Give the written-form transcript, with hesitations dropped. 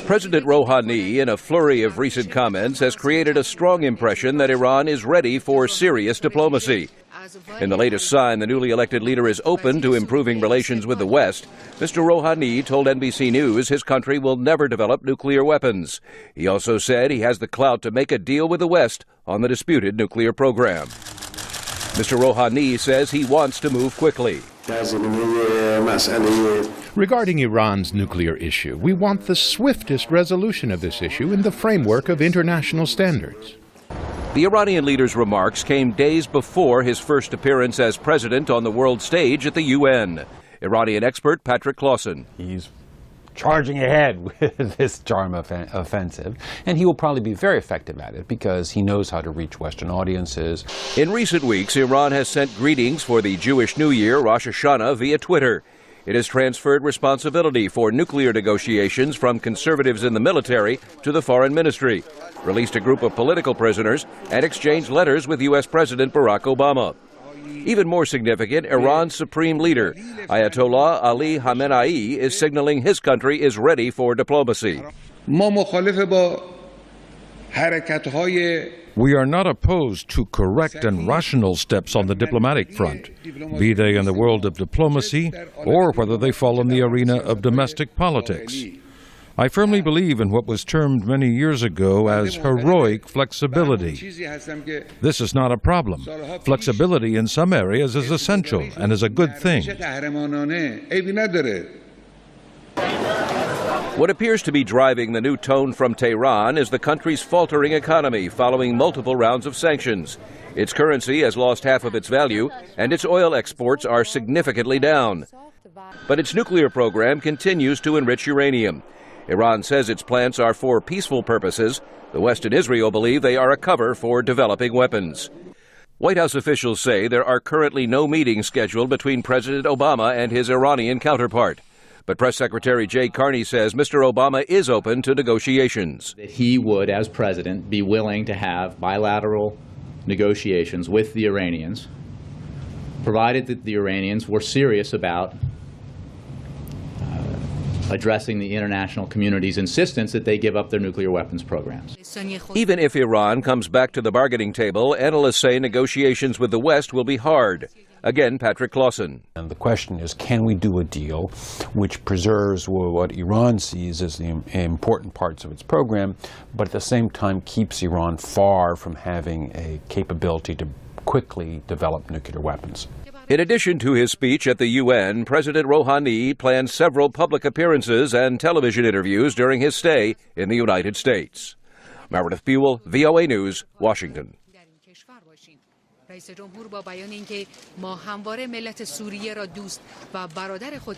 President Rouhani, in a flurry of recent comments, has created a strong impression that Iran is ready for serious diplomacy. In the latest sign, the newly elected leader is open to improving relations with the West. Mr. Rouhani told NBC News his country will never develop nuclear weapons. He also said he has the clout to make a deal with the West on the disputed nuclear program. Mr. Rouhani says he wants to move quickly. Regarding Iran's nuclear issue, we want the swiftest resolution of this issue in the framework of international standards. The Iranian leader's remarks came days before his first appearance as president on the world stage at the UN. Iranian expert Patrick Clausen. He's charging ahead with this charm offensive, and he will probably be very effective at it because he knows how to reach Western audiences. In recent weeks, Iran has sent greetings for the Jewish New Year, Rosh Hashanah, via Twitter. It has transferred responsibility for nuclear negotiations from conservatives in the military to the foreign ministry, released a group of political prisoners, and exchanged letters with U.S. President Barack Obama. Even more significant, Iran's supreme leader, Ayatollah Ali Khamenei, is signaling his country is ready for diplomacy. We are not opposed to correct and rational steps on the diplomatic front, be they in the world of diplomacy or whether they fall in the arena of domestic politics. I firmly believe in what was termed many years ago as heroic flexibility. This is not a problem. Flexibility in some areas is essential and is a good thing. What appears to be driving the new tone from Tehran is the country's faltering economy following multiple rounds of sanctions. Its currency has lost half of its value, and its oil exports are significantly down. But its nuclear program continues to enrich uranium. Iran says its plants are for peaceful purposes. The West and Israel believe they are a cover for developing weapons. White House officials say there are currently no meetings scheduled between President Obama and his Iranian counterpart. But Press Secretary Jay Carney says Mr. Obama is open to negotiations. He would, as president, be willing to have bilateral negotiations with the Iranians, provided that the Iranians were serious about addressing the international community's insistence that they give up their nuclear weapons programs. Even if Iran comes back to the bargaining table, analysts say negotiations with the West will be hard. Again, Patrick Clausen. And the question is, can we do a deal which preserves what Iran sees as the important parts of its program, but at the same time keeps Iran far from having a capability to quickly develop nuclear weapons? In addition to his speech at the UN, President Rouhani plans several public appearances and television interviews during his stay in the United States. Meredith Buell, VOA News, Washington. رئیس جمهور با بیان اینکه ما همواره ملت سوریه را دوست و برادر خود